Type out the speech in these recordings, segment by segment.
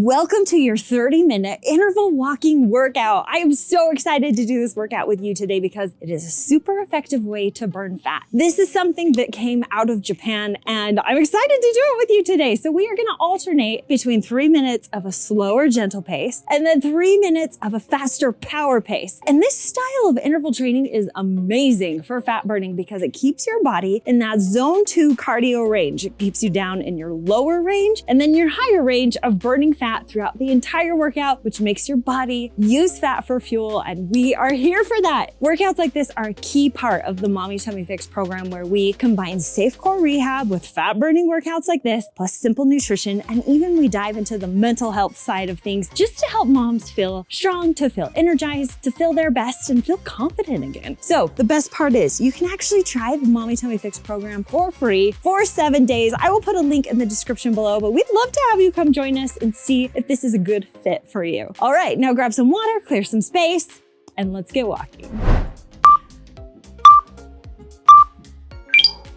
Welcome to your 30-minute interval walking workout. I am so excited to do this workout with you today because it is a super effective way to burn fat. This is something that came out of Japan and I'm excited to do it with you today. So we are gonna alternate between 3 minutes of a slower, gentle pace and then 3 minutes of a faster power pace. And this style of interval training is amazing for fat burning because it keeps your body in that zone 2 cardio range. It keeps you down in your lower range and then your higher range of burning fat throughout the entire workout, which makes your body use fat for fuel. And we are here for that. Workouts like this are a key part of the Mommy Tummy Fix program, where we combine safe core rehab with fat burning workouts like this, plus simple nutrition. And even we dive into the mental health side of things just to help moms feel strong, to feel energized, to feel their best and feel confident again. So the best part is you can actually try the Mommy Tummy Fix program for free for 7 days. I will put a link in the description below, but we'd love to have you come join us and see if this is a good fit for you. All right, now grab some water, clear some space, and let's get walking.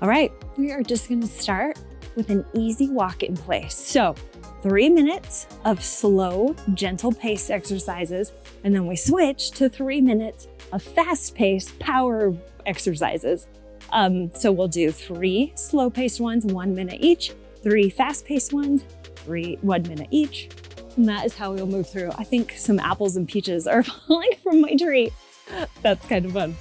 All right, we are just gonna start with an easy walk in place. So 3 minutes of slow, gentle paced exercises, and then we switch to 3 minutes of fast paced power exercises. So we'll do 3 slow paced ones, 1 minute each, 3 fast paced ones, 1 minute each. And that is how we'll move through. I think some apples and peaches are falling from my tree. That's kind of fun.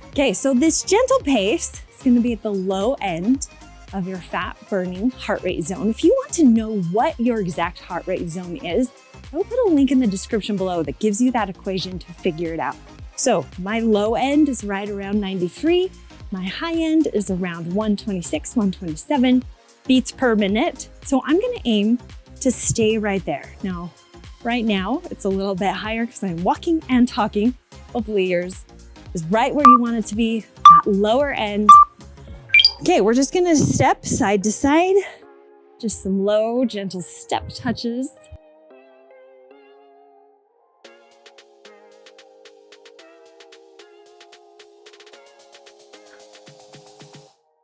Okay, so this gentle pace is gonna be at the low end of your fat burning heart rate zone. If you want to know what your exact heart rate zone is, I will put a link in the description below that gives you that equation to figure it out. So my low end is right around 93. My high end is around 126, 127 beats per minute. So I'm gonna aim to stay right there. Now, right now, it's a little bit higher because I'm walking and talking. Hopefully yours is right where you want it to be, that lower end. Okay, we're just gonna step side to side. Just some low, gentle step touches.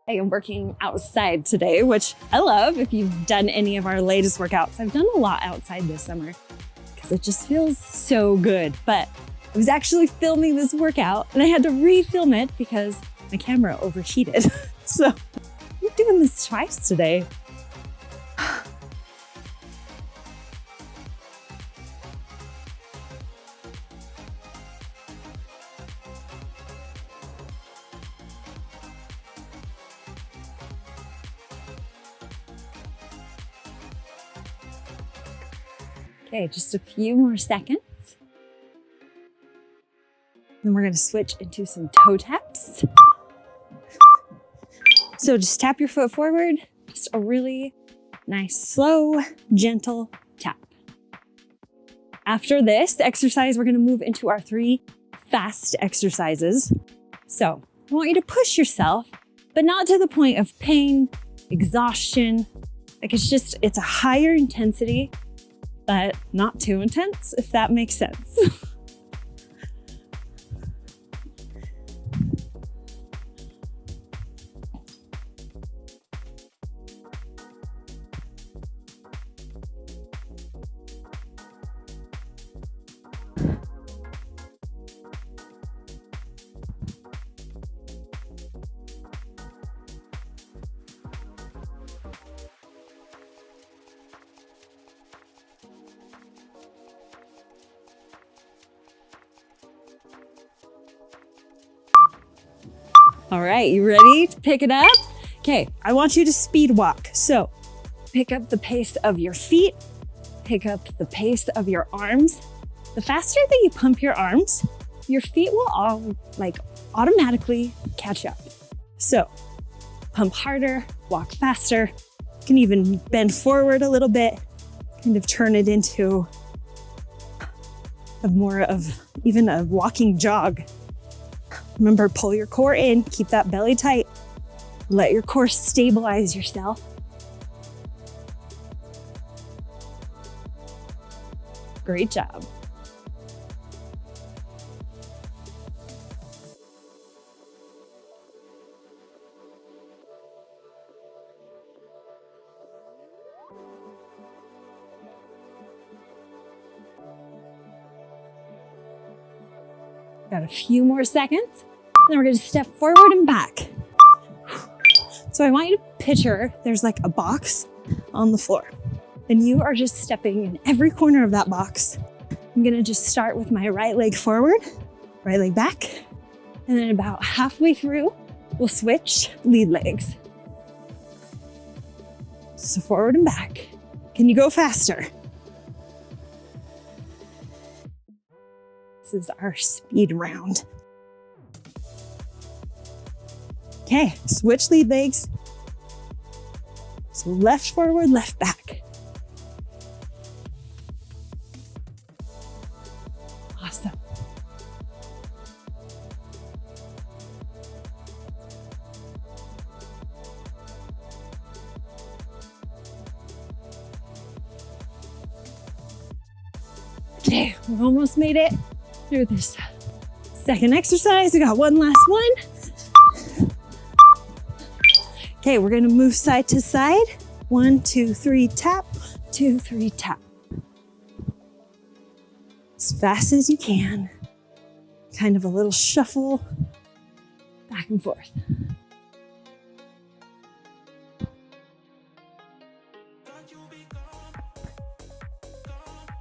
I am working outside today, which I love. If you've done any of our latest workouts, I've done a lot outside this summer because it just feels so good. But I was actually filming this workout and I had to refilm it because my camera overheated. So I'm doing this twice today. Okay, just a few more seconds. Then we're gonna switch into some toe taps. So just tap your foot forward, just a really nice, slow, gentle tap. After this exercise, we're gonna move into our 3 fast exercises. So I want you to push yourself, but not to the point of pain, exhaustion. Like it's a higher intensity, but not too intense, if that makes sense. All right, you ready to pick it up? Okay, I want you to speed walk. So pick up the pace of your feet, pick up the pace of your arms. The faster that you pump your arms, your feet will all automatically catch up. So pump harder, walk faster. You can even bend forward a little bit, kind of turn it into more of even a walking jog. Remember, pull your core in, keep that belly tight. Let your core stabilize yourself. Great job. Got a few more seconds. Then we're gonna step forward and back. So I want you to picture there's like a box on the floor and you are just stepping in every corner of that box. I'm gonna just start with my right leg forward, right leg back, and then about halfway through, we'll switch lead legs. So forward and back. Can you go faster? This is our speed round. Okay, switch lead legs. So left forward, left back. Awesome. Okay, we almost made it through this second exercise. We got one last one. Okay, we're gonna move side to side. 1, 2, 3, tap, 2, 3, tap. As fast as you can. Kind of a little shuffle back and forth.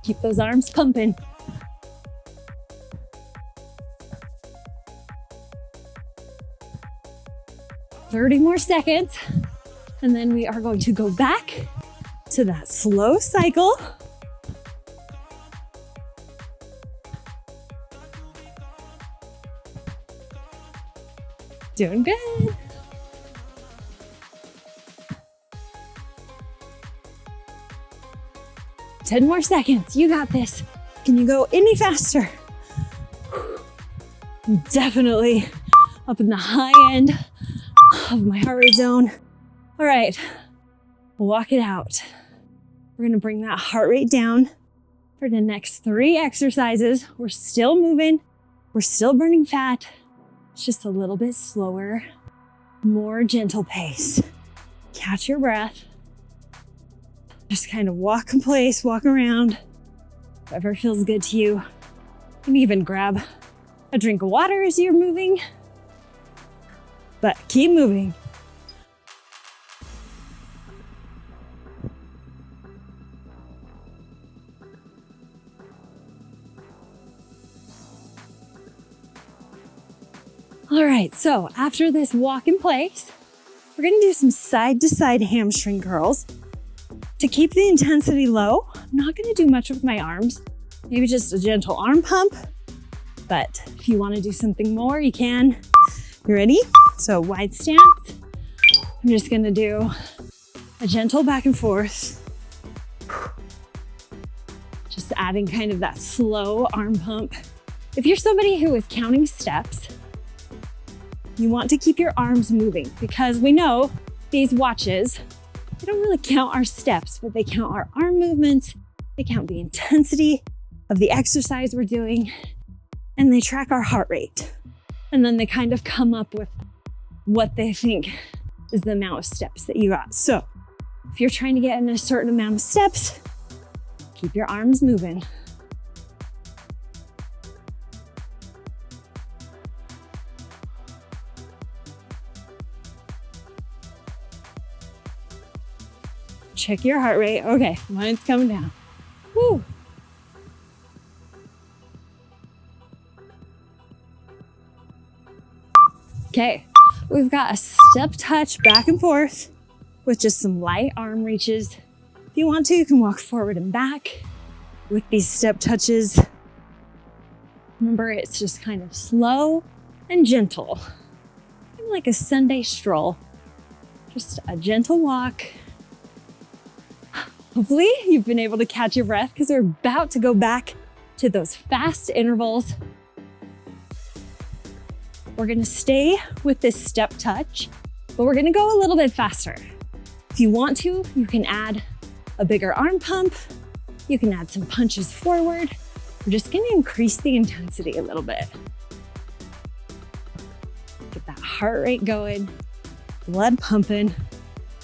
Keep those arms pumping. Thirty more seconds, and then we are going to go back to that slow cycle. Doing good. Ten more seconds. You got this. Can you go any faster? Definitely up in the high end of my heart rate zone. All right, walk it out. We're gonna bring that heart rate down for the next 3 exercises. We're still moving. We're still burning fat. It's just a little bit slower, more gentle pace. Catch your breath. Just kind of walk in place, walk around, whatever feels good to you. You can even grab a drink of water as you're moving, but keep moving. All right, so after this walk in place, we're gonna do some side to side hamstring curls. To keep the intensity low, I'm not gonna do much with my arms, maybe just a gentle arm pump, but if you wanna do something more, you can. You ready? So wide stance. I'm just gonna do a gentle back and forth. Just adding kind of that slow arm pump. If you're somebody who is counting steps, you want to keep your arms moving because we know these watches, they don't really count our steps, but they count our arm movements, they count the intensity of the exercise we're doing, and they track our heart rate. And then they kind of come up with what they think is the amount of steps that you got. So if you're trying to get in a certain amount of steps, keep your arms moving. Check your heart rate. Okay, mine's coming down. Woo. Okay, we've got a step touch back and forth with just some light arm reaches. If you want to, you can walk forward and back with these step touches. Remember, it's just kind of slow and gentle, kind of like a Sunday stroll. Just a gentle walk. Hopefully you've been able to catch your breath because we're about to go back to those fast intervals. We're gonna stay with this step touch, but we're gonna go a little bit faster. If you want to, you can add a bigger arm pump. You can add some punches forward. We're just gonna increase the intensity a little bit. Get that heart rate going, blood pumping.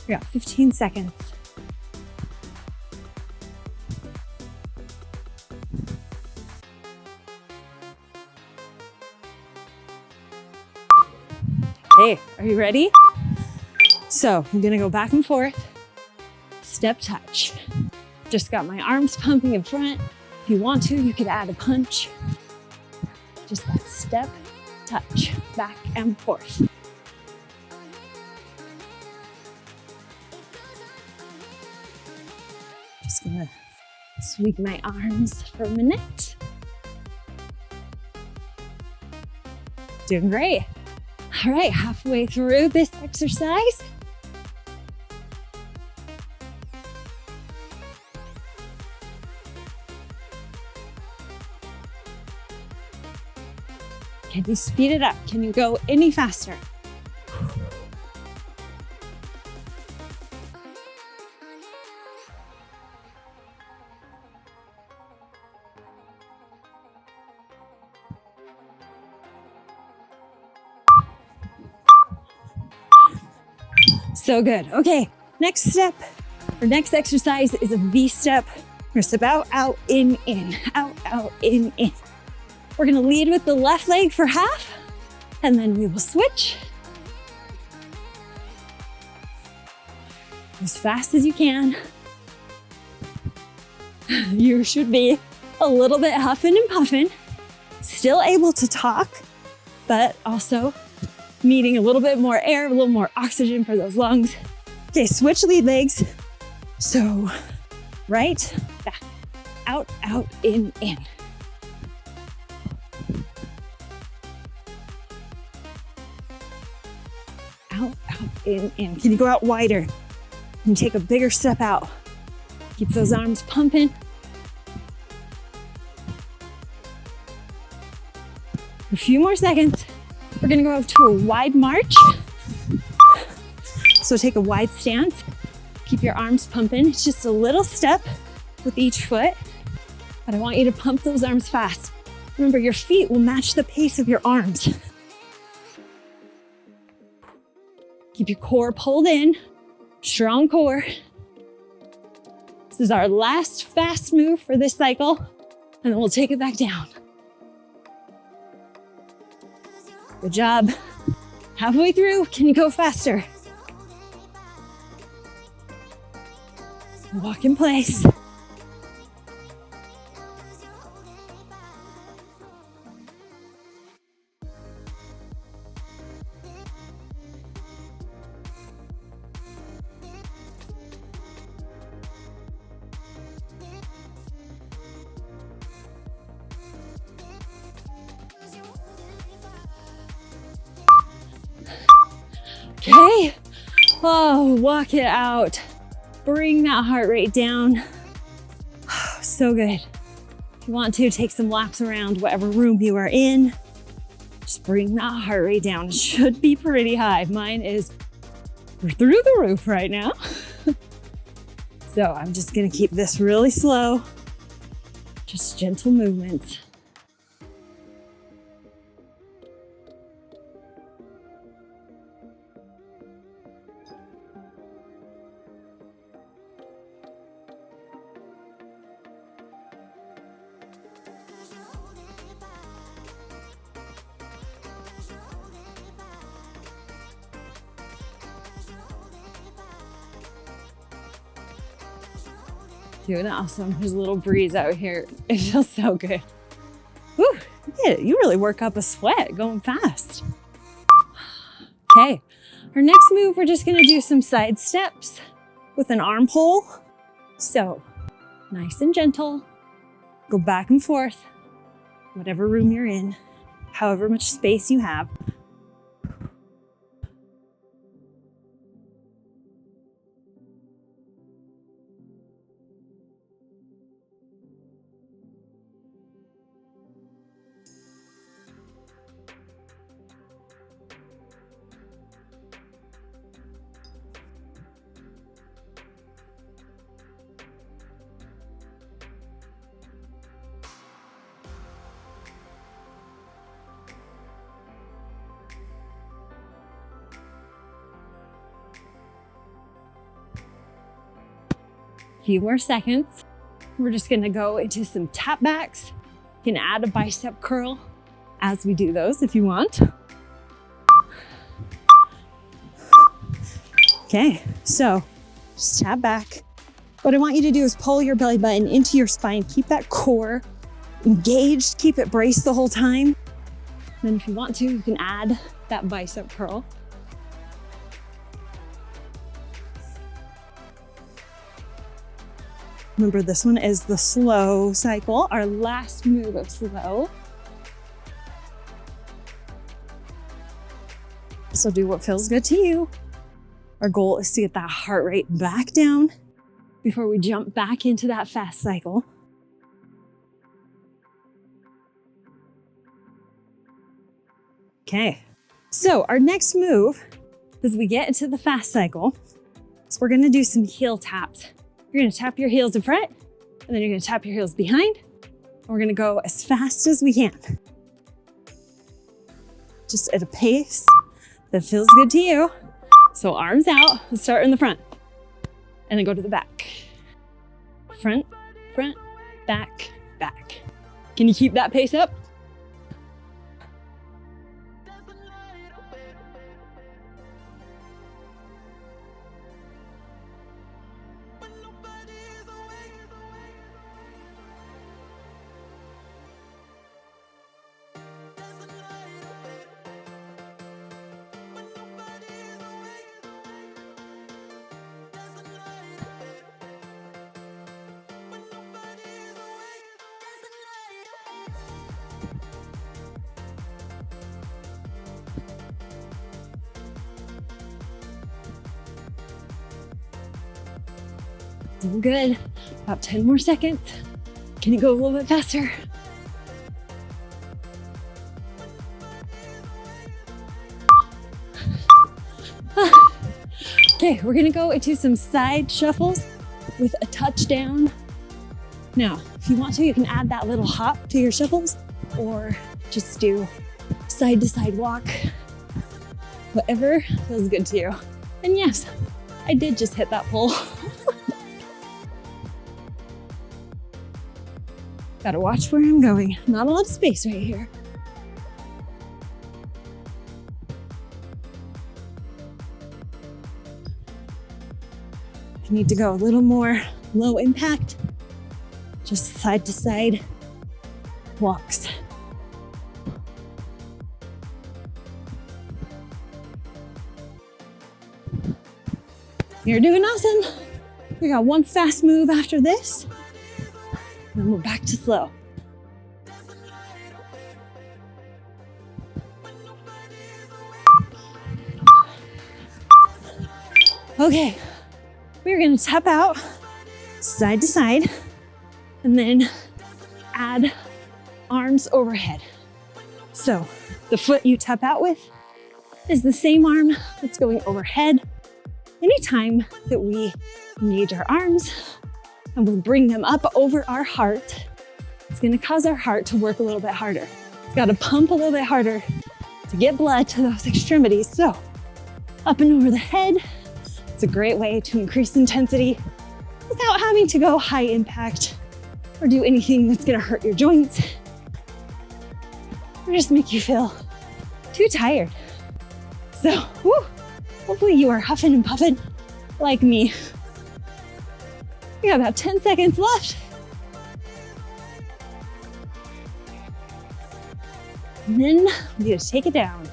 We got 15 seconds. Okay, are you ready? So I'm gonna go back and forth, step touch. Just got my arms pumping in front. If you want to, you could add a punch. Just that step, touch, back and forth. Just gonna sweep my arms for a minute. Doing great. All right, halfway through this exercise. Can you speed it up? Can you go any faster? So good. Okay, next step, or next exercise is a V step. We're gonna step out, out, in, out, out, in. We're gonna lead with the left leg for half, and then we will switch as fast as you can. You should be a little bit huffing and puffing, still able to talk, but also needing a little bit more air, a little more oxygen for those lungs. Okay, switch lead legs. So right, back, out, out, in. Out, out, in. Can you go out wider? And take a bigger step out. Keep those arms pumping. A few more seconds. We're gonna go up to a wide march. So take a wide stance. Keep your arms pumping. It's just a little step with each foot, but I want you to pump those arms fast. Remember, your feet will match the pace of your arms. Keep your core pulled in, strong core. This is our last fast move for this cycle, and then we'll take it back down. Good job. Halfway through, can you go faster? Walk in place. Okay. Oh, walk it out. Bring that heart rate down. So good. If you want to, take some laps around whatever room you are in. Just bring that heart rate down. It should be pretty high. Mine is through the roof right now. So I'm just gonna keep this really slow. Just gentle movements. Doing awesome. There's a little breeze out here. It feels so good. Woo, you really work up a sweat going fast. Okay, our next move, we're just gonna do some side steps with an arm pull. So nice and gentle, go back and forth, whatever room you're in, however much space you have. Few more seconds. We're just gonna go into some tap backs. You can add a bicep curl as we do those if you want. Okay, so just tap back. What I want you to do is pull your belly button into your spine. Keep that core engaged, keep it braced the whole time. Then if you want to, you can add that bicep curl. Remember, this one is the slow cycle, our last move of slow. So do what feels good to you. Our goal is to get that heart rate back down before we jump back into that fast cycle. Okay, so our next move as we get into the fast cycle is we're gonna do some heel taps. You're gonna tap your heels in front, and then you're gonna tap your heels behind, and we're gonna go as fast as we can. Just at a pace that feels good to you. So arms out, let's start in the front, and then go to the back. Front, back, back. Can you keep that pace up? Doing good. About 10 more seconds. Can you go a little bit faster? Okay, we're gonna go into some side shuffles with a touchdown. Now, if you want to, you can add that little hop to your shuffles or just do side to side walk. Whatever feels good to you. And yes, I did just hit that pole. Gotta watch where I'm going. Not a lot of space right here. You need to go a little more low impact, just side to side walks. You're doing awesome. We got one fast move after this. And we're back to slow. Okay, we're gonna tap out side to side and then add arms overhead. So the foot you tap out with is the same arm that's going overhead. Anytime that we engage our arms, and we'll bring them up over our heart, it's gonna cause our heart to work a little bit harder. It's gotta pump a little bit harder to get blood to those extremities. So up and over the head, it's a great way to increase intensity without having to go high impact or do anything that's gonna hurt your joints or just make you feel too tired. So, hopefully you are huffing and puffing like me. We got about 10 seconds left. And then we need to take it down.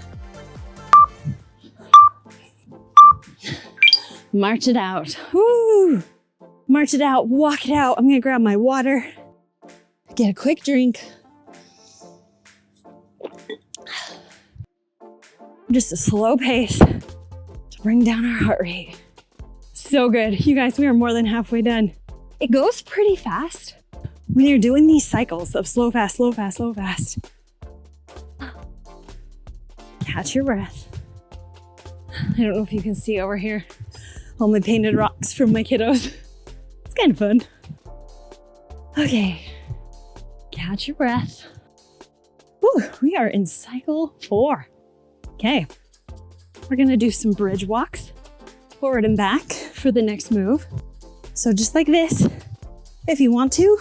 March it out. Woo! March it out, walk it out. I'm gonna grab my water, get a quick drink. Just a slow pace to bring down our heart rate. So good. You guys, we are more than halfway done. It goes pretty fast when you're doing these cycles of slow, fast, slow, fast, slow, fast. Catch your breath. I don't know if you can see over here all my painted rocks from my kiddos. It's kind of fun. Okay, catch your breath. Woo, we are in cycle 4. Okay, we're gonna do some bridge walks forward and back for the next move. So just like this, if you want to,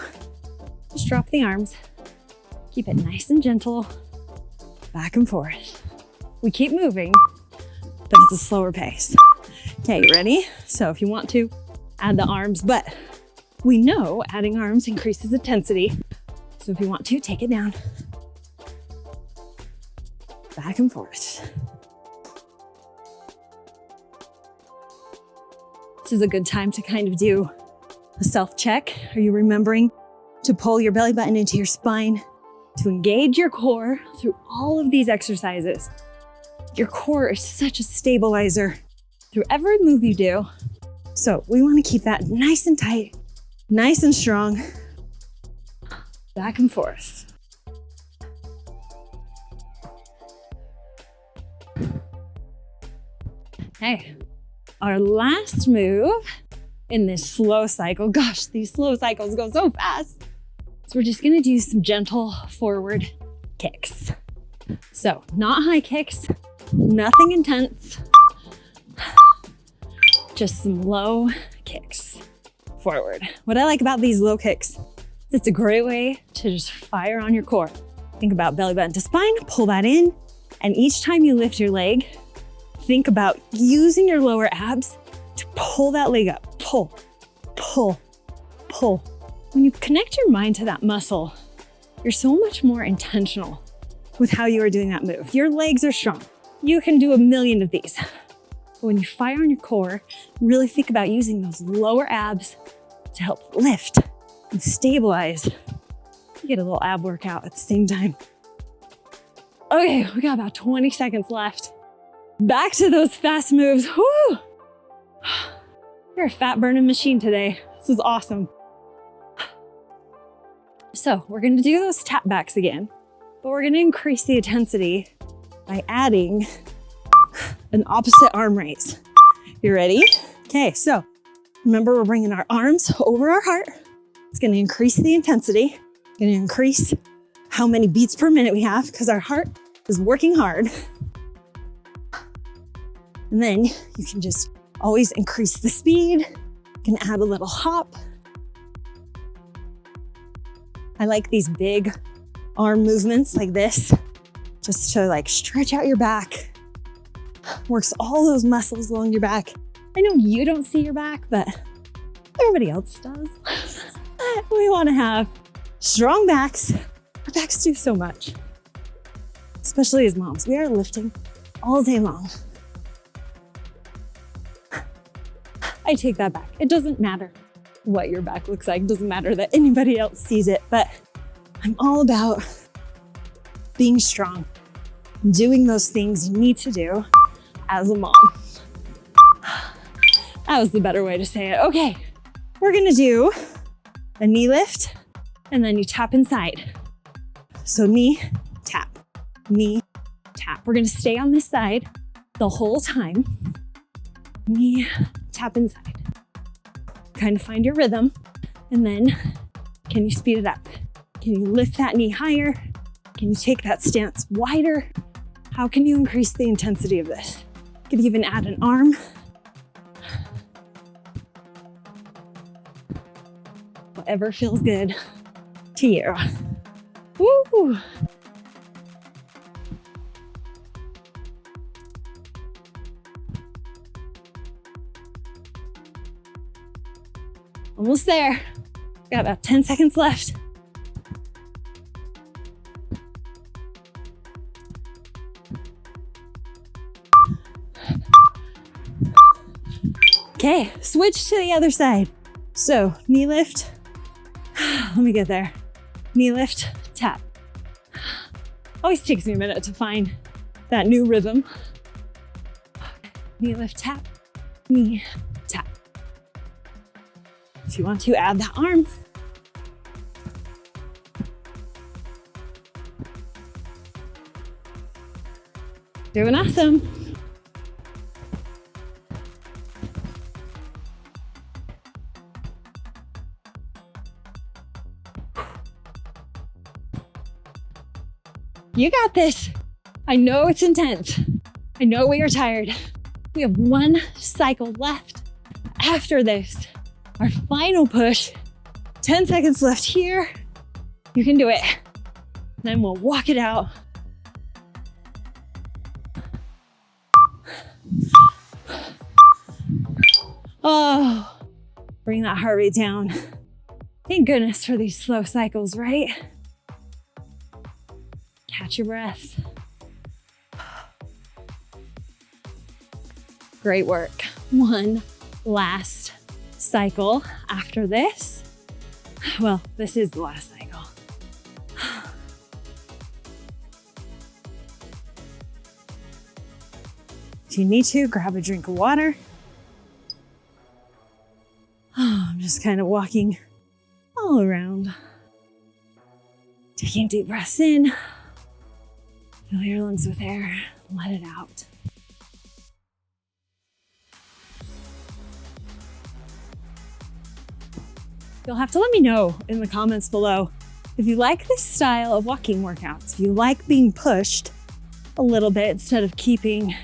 just drop the arms. Keep it nice and gentle, back and forth. We keep moving, but it's a slower pace. Okay, you ready? So if you want to, add the arms, but we know adding arms increases intensity. So if you want to, take it down. Back and forth. This is a good time to kind of do a self-check. Are you remembering to pull your belly button into your spine, to engage your core through all of these exercises? Your core is such a stabilizer through every move you do. So we want to keep that nice and tight, nice and strong. Back and forth. Okay, our last move in this slow cycle. Gosh, these slow cycles go so fast. So we're just gonna do some gentle forward kicks. So not high kicks, nothing intense, just some low kicks forward. What I like about these low kicks is it's a great way to just fire on your core. Think about belly button to spine, pull that in, and each time you lift your leg, think about using your lower abs to pull that leg up. Pull, pull, pull. When you connect your mind to that muscle, you're so much more intentional with how you are doing that move. Your legs are strong. You can do a million of these. But when you fire on your core, really think about using those lower abs to help lift and stabilize. You get a little ab workout at the same time. Okay, we got about 20 seconds left. Back to those fast moves. Woo! You're a fat burning machine today. This is awesome. So we're gonna do those tap backs again, but we're gonna increase the intensity by adding an opposite arm raise. You ready? Okay, so remember we're bringing our arms over our heart. It's gonna increase the intensity, gonna increase how many beats per minute we have because our heart is working hard. And then you can just always increase the speed. You can add a little hop. I like these big arm movements like this, just to like stretch out your back. Works all those muscles along your back. I know you don't see your back, but everybody else does. We want to have strong backs. Our backs do so much, especially as moms. We are lifting all day long. I take that back. It doesn't matter what your back looks like. It doesn't matter that anybody else sees it, but I'm all about being strong, doing those things you need to do as a mom. That was the better way to say it. Okay, we're gonna do a knee lift and then you tap inside. So knee, tap, knee, tap. We're gonna stay on this side the whole time. Knee, tap inside. Kind of find your rhythm. And then can you speed it up? Can you lift that knee higher? Can you take that stance wider? How can you increase the intensity of this? You could even add an arm. Whatever feels good to you. Woo! Almost there. Got about 10 seconds left. Okay, switch to the other side. So knee lift. Let me get there. Knee lift, tap. Always takes me a minute to find that new rhythm. Knee lift, tap, knee, tap. If you want to, add that arm. Doing awesome. You got this. I know it's intense. I know we are tired. We have one cycle left. After this, our final push, 10 seconds left here. You can do it. Then we'll walk it out. Oh, bring that heart rate down. Thank goodness for these slow cycles, right? Catch your breath. Great work. One last cycle after this. Well, this is the last cycle. If you need to, grab a drink of water. I'm just kind of walking all around. Taking deep breaths in. Fill your lungs with air. Let it out. You'll have to let me know in the comments below if you like this style of walking workouts, if you like being pushed a little bit instead of keeping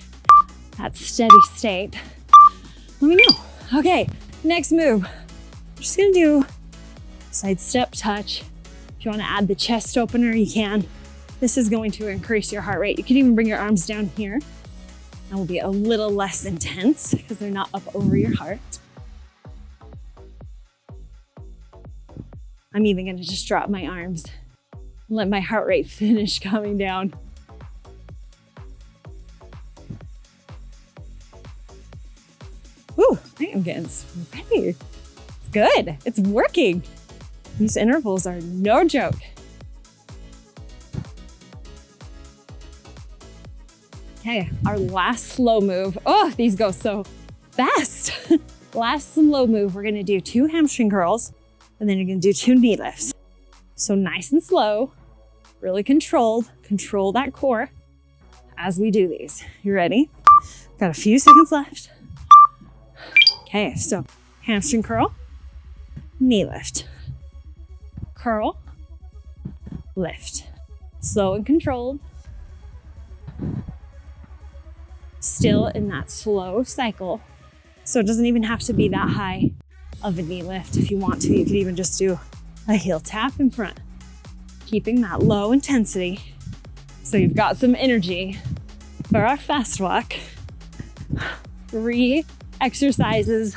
that steady state. Let me know. Okay, next move. I'm just gonna do side step touch. If you wanna add the chest opener, you can. This is going to increase your heart rate. You can even bring your arms down here. That will be a little less intense because they're not up over your heart. I'm even gonna just drop my arms and let my heart rate finish coming down. Ooh, I am getting sweaty. It's good, it's working. These intervals are no joke. Okay, our last slow move. Oh, these go so fast. Last slow move, we're gonna do 2 hamstring curls, and then you're gonna do 2 knee lifts. So nice and slow, really controlled. Control that core as we do these. You ready? Got a few seconds left. Okay, so hamstring curl, knee lift, curl, lift. Slow and controlled. Still in that slow cycle. So it doesn't even have to be that high of a knee lift. If you want to, you could even just do a heel tap in front, keeping that low intensity so you've got some energy for our fast walk. 3 exercises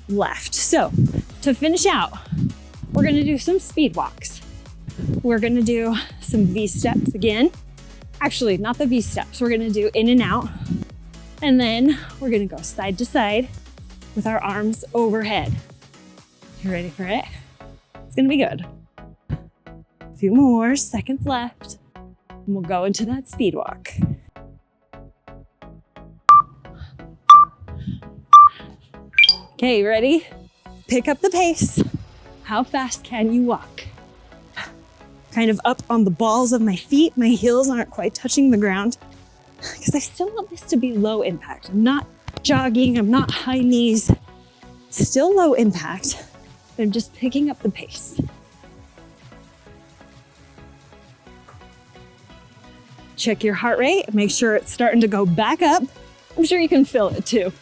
left. So to finish out, we're gonna do some speed walks. We're gonna do some V-steps again. Actually, not the V-steps. We're gonna do in and out. And then we're gonna go side to side with our arms overhead. You ready for it? It's gonna be good. A few more seconds left, and we'll go into that speed walk. Okay, you ready? Pick up the pace. How fast can you walk? Kind of up on the balls of my feet. My heels aren't quite touching the ground because I still want this to be low impact. I'm not jogging, I'm not high knees. It's still low impact, but I'm just picking up the pace. Check your heart rate, make sure it's starting to go back up. I'm sure you can feel it too.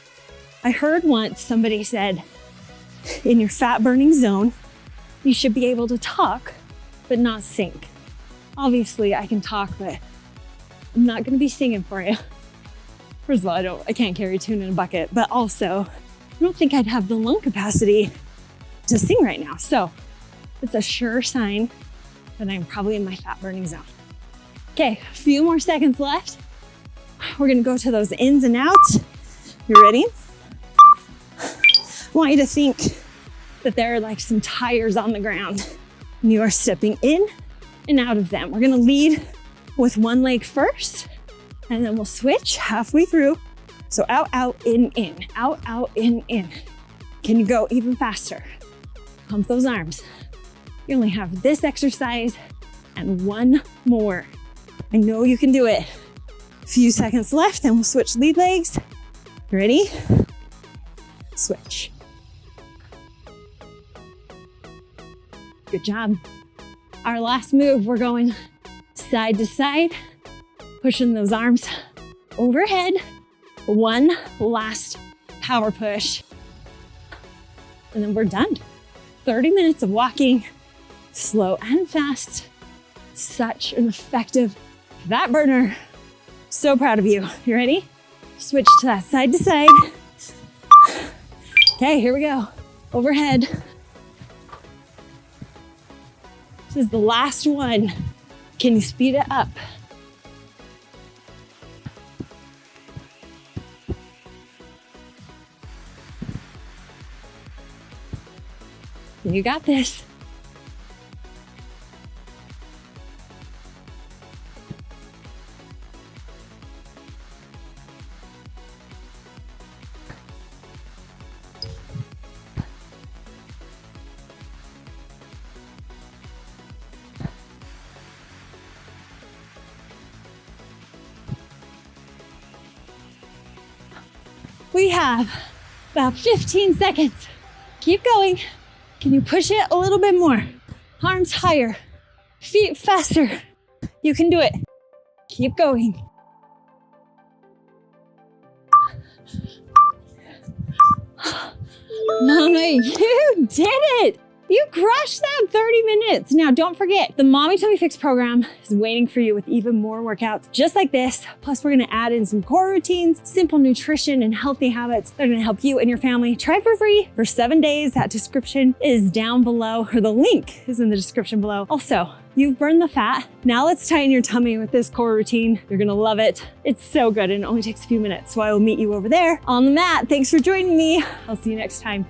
I heard once somebody said, in your fat burning zone, you should be able to talk, but not sing. Obviously I can talk, but I'm not gonna be singing for you. First of all, I can't carry a tune in a bucket, but also I don't think I'd have the lung capacity to sing right now. So it's a sure sign that I'm probably in my fat burning zone. Okay, a few more seconds left. We're gonna go to those ins and outs. You ready? I want you to think that there are like some tires on the ground and you are stepping in and out of them. We're gonna lead with one leg first, and then we'll switch halfway through. So out, out, in, out, out, in. Can you go even faster? Pump those arms. You only have this exercise and one more. I know you can do it. A few seconds left, and we'll switch lead legs. Ready? Switch. Good job. Our last move, we're going side to side, pushing those arms overhead. One last power push, and then we're done. 30 minutes of walking, slow and fast. Such an effective fat burner. So proud of you. You ready? Switch to that side to side. Okay, here we go. Overhead. This is the last one. Can you speed it up? You got this. We have about 15 seconds. Keep going. Can you push it a little bit more? Arms higher, feet faster. You can do it. Keep going. Mama, you did it. You crushed that 30 minutes. Now, don't forget, the Mommy Tummy Fix program is waiting for you with even more workouts just like this. Plus, we're gonna add in some core routines, simple nutrition, and healthy habits that are gonna help you and your family. Try for free for 7 days. That description is down below, or the link is in the description below. Also, you've burned the fat. Now let's tighten your tummy with this core routine. You're gonna love it. It's so good and it only takes a few minutes. So I will meet you over there on the mat. Thanks for joining me. I'll see you next time.